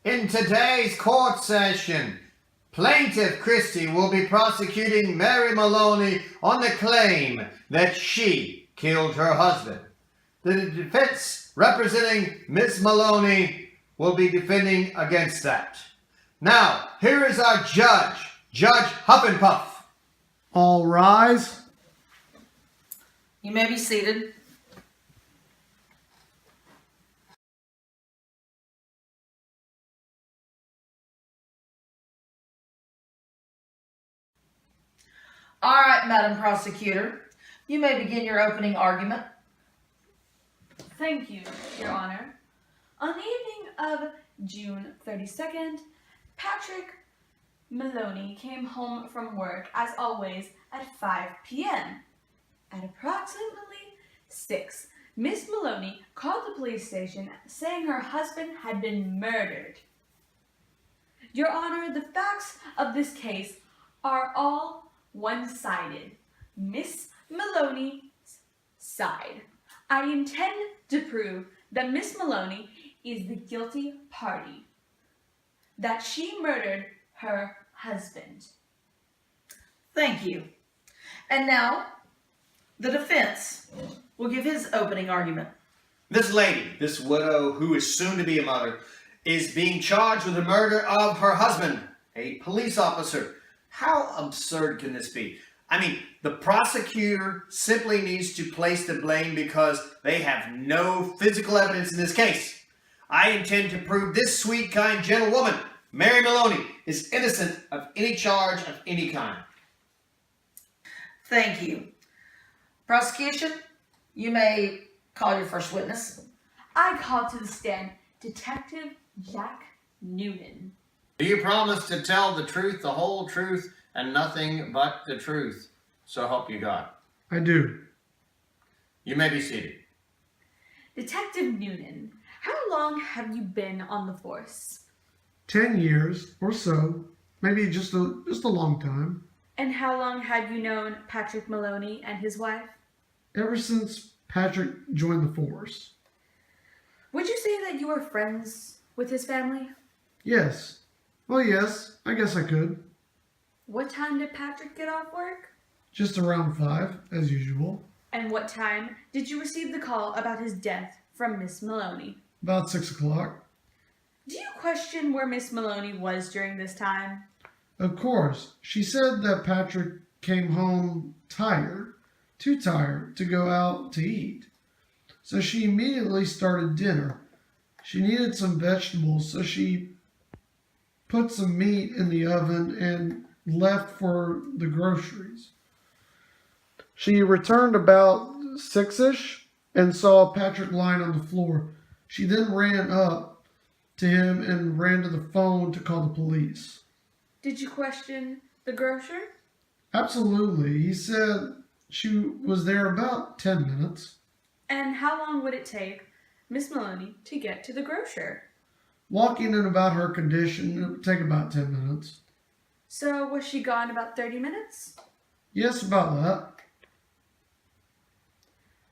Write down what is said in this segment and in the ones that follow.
In today's court session, Plaintiff Christie will be prosecuting Mary Maloney on the claim that she killed her husband. The defense representing Miss Maloney will be defending against that. Now, here is our judge, Judge Huffenpuff. All rise. You may be seated. All right, Madam Prosecutor, you may begin your opening argument. Thank you, Your Honor. On the evening of June 32nd, Patrick Maloney came home from work, as always, at 5 p.m. At approximately 6, Miss Maloney called the police station saying her husband had been murdered. Your Honor, the facts of this case are all one-sided. Miss Maloney's side. I intend to prove that Miss Maloney is the guilty party, that she murdered her husband. Thank you. And now, the defense will give his opening argument. This lady, this widow who is soon to be a mother, is being charged with the murder of her husband, a police officer. How absurd can this be? I mean, the prosecutor simply needs to place the blame because they have no physical evidence in this case. I intend to prove this sweet, kind, gentle woman, Mary Maloney, is innocent of any charge of any kind. Thank you. Prosecution, you may call your first witness. I call to the stand Detective Jack Noonan. Do you promise to tell the truth, the whole truth, and nothing but the truth? So help you God. I do. You may be seated. Detective Noonan, how long have you been on the force? 10 years or so. Maybe just a long time. And how long had you known Patrick Maloney and his wife? Ever since Patrick joined the force. Would you say that you were friends with his family? Yes. Well, yes, I guess I could. What time did Patrick get off work? Just around 5, as usual. And what time did you receive the call about his death from Miss Maloney? About 6 o'clock. Do you question where Miss Maloney was during this time? Of course, she said that Patrick came home tired, too tired to go out to eat. So she immediately started dinner. She needed some vegetables, so she put some meat in the oven and left for the groceries. She returned about 6-ish and saw Patrick lying on the floor. She then ran up to him and ran to the phone to call the police. Did you question the grocer? Absolutely. He said she was there about 10 minutes. And how long would it take Miss Maloney to get to the grocer? Walking in about her condition, it would take about 10 minutes. So was she gone about 30 minutes? Yes, about that.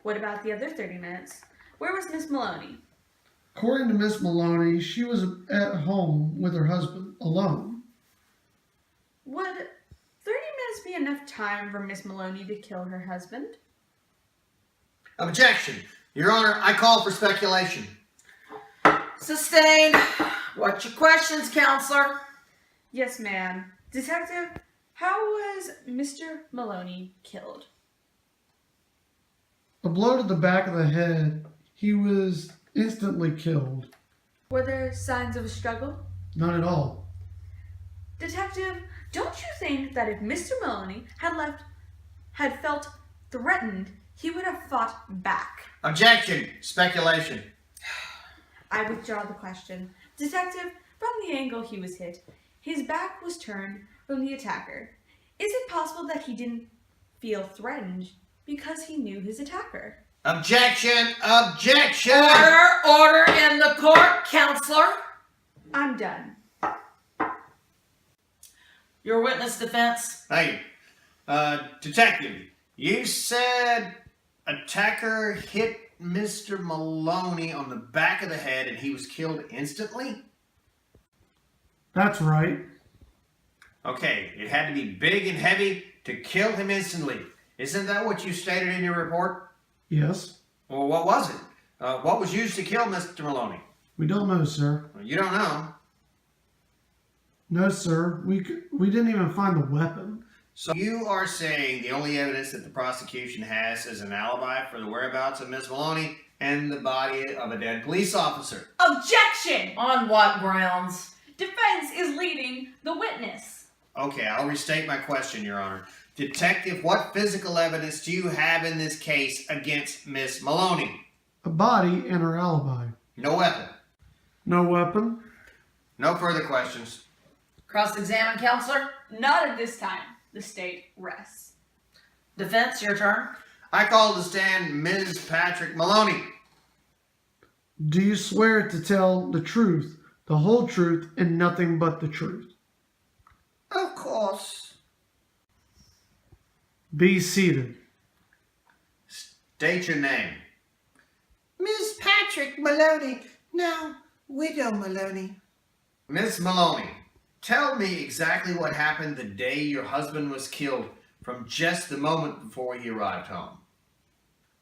What about the other 30 minutes? Where was Miss Maloney? According to Miss Maloney, she was at home with her husband, alone. Would 30 minutes be enough time for Miss Maloney to kill her husband? Objection. Your Honor, I call for speculation. Sustained. What's your questions, counselor? Yes, ma'am. Detective, how was Mr. Maloney killed? A blow to the back of the head, he was instantly killed. Were there signs of a struggle? Not at all. Detective, don't you think that if Mr. Maloney had felt threatened, he would have fought back? Objection. Speculation. I withdraw the question. Detective, from the angle he was hit, his back was turned from the attacker. Is it possible that he didn't feel threatened because he knew his attacker? Objection. Objection. Order in the court, counselor. I'm done. Your witness defense. Thank you. Detective, you said attacker hit Mr. Maloney on the back of the head and he was killed instantly? That's right. Okay, it had to be big and heavy to kill him instantly. Isn't that what you stated in your report? Yes. Well, what was it? What was used to kill Mr. Maloney? We don't know, sir. Well, you don't know. No, sir. We didn't even find the weapon. So you are saying the only evidence that the prosecution has is an alibi for the whereabouts of Miss Maloney and the body of a dead police officer. Objection! On what grounds? Defense is leading the witness. Okay, I'll restate my question, Your Honor. Detective, what physical evidence do you have in this case against Miss Maloney? A body and her alibi. No weapon. No weapon. No further questions. Cross-examine, counselor. Not at this time. The state rests. Defense, your turn. I call to stand Ms. Patrick Maloney. Do you swear to tell the truth, the whole truth, and nothing but the truth? Of course. Be seated. State your name. Miss Patrick Maloney, now Widow Maloney. Miss Maloney, tell me exactly what happened the day your husband was killed from just the moment before he arrived home.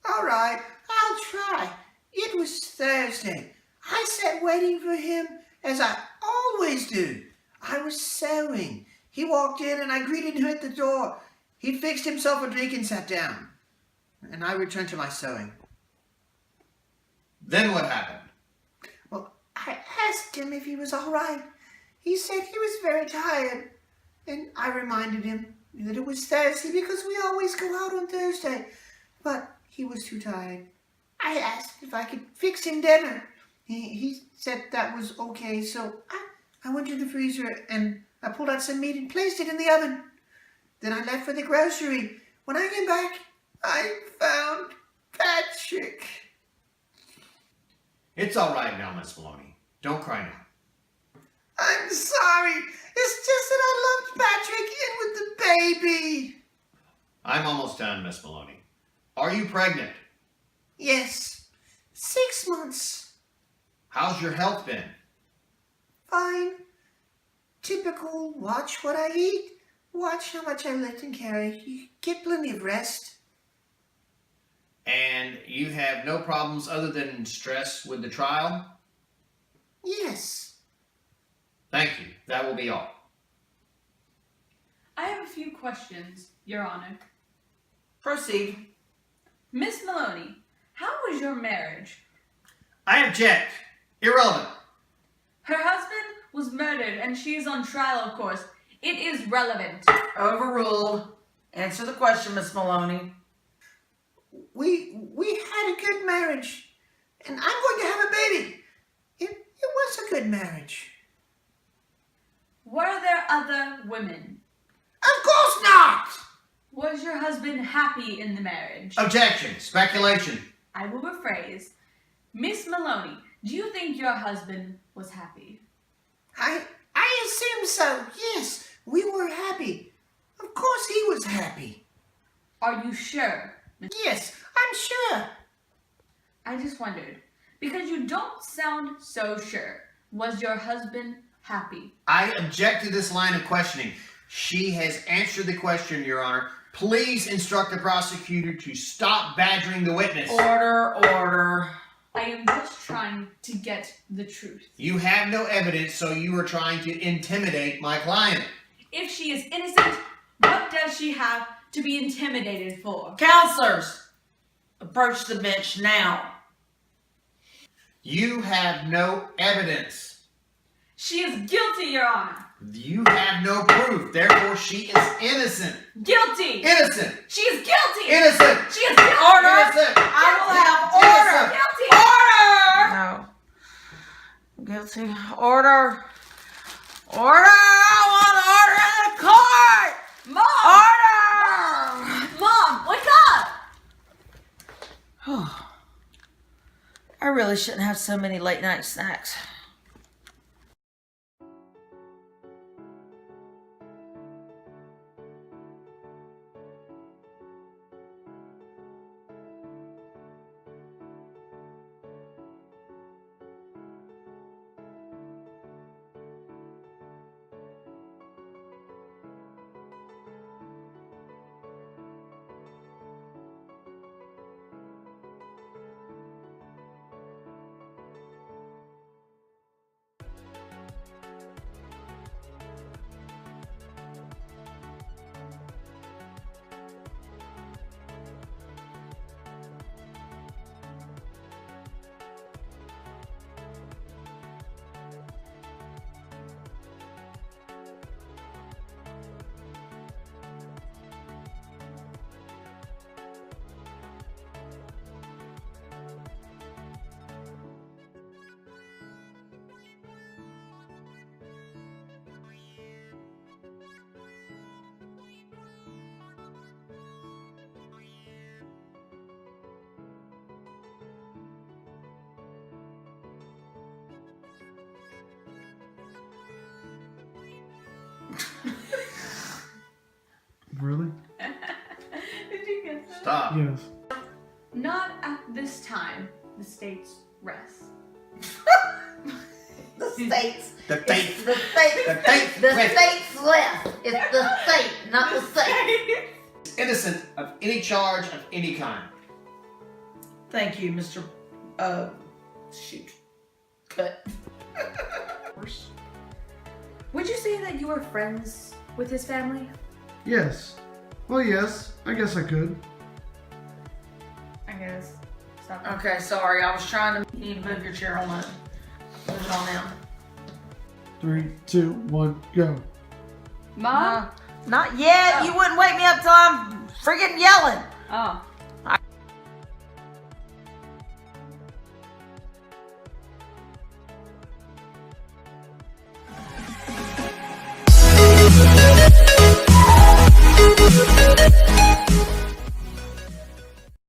All right, I'll try. It was Thursday. I sat waiting for him as I always do. I was sewing. He walked in and I greeted him at the door. He fixed himself a drink and sat down. And I returned to my sewing. Then what happened? Well, I asked him if he was all right. He said he was very tired. And I reminded him that it was Thursday because we always go out on Thursday. But he was too tired. I asked if I could fix him dinner. He said that was okay, so I went to the freezer and I pulled out some meat and placed it in the oven. Then I left for the grocery. When I came back, I found Patrick. It's all right now, Miss Maloney. Don't cry now. I'm sorry. It's just that I loved Patrick and with the baby. I'm almost done, Miss Maloney. Are you pregnant? Yes, 6 months. How's your health been? Fine. Typical, watch what I eat. Watch how much I lift and carry. You get plenty of rest. And you have no problems other than stress with the trial? Yes. Thank you. That will be all. I have a few questions, Your Honor. Proceed. Miss Maloney, how was your marriage? I object. Irrelevant. Her husband was murdered and she is on trial, of course. It is relevant. Overruled. Answer the question, Miss Maloney. We had a good marriage. And I'm going to have a baby. It was a good marriage. Were there other women? Of course not! Was your husband happy in the marriage? Objection. Speculation. I will rephrase. Miss Maloney, do you think your husband was happy? I assume so. Yes, we were happy. Of course he was happy. Are you sure? Yes, I'm sure. I just wondered, because you don't sound so sure. Was your husband happy? I object to this line of questioning. She has answered the question, Your Honor. Please instruct the prosecutor to stop badgering the witness. Order. I am just trying to get the truth. You have no evidence, so you are trying to intimidate my client. If she is innocent, what does she have to be intimidated for? Counselors, approach the bench now. You have no evidence. She is guilty, Your Honor. You have no proof. Therefore, she is innocent. Guilty. Innocent. She is guilty. Innocent. She is guilty. Order. Innocent. I will have order. Guilty. No. Guilty. Order. Order. I want order in the court. Mom. Order. Mom, wake up. I really shouldn't have so many late night snacks. Stop. Yes. Not at this time. The states rest. The states. The It's faith. the state. The faith. The states left. It's the state, not the state. Innocent of any charge of any kind. Thank you, Mr. Shoot. Cut. Would you say that you were friends with his family? Yes. Well, yes. I guess I could. I guess. Stop. Okay, sorry. I was trying to. You need to move your chair on up. Move it on down. 3, 2, 1, go. Mom? Not yet. Oh. You wouldn't wake me up till I'm freaking yelling. Oh.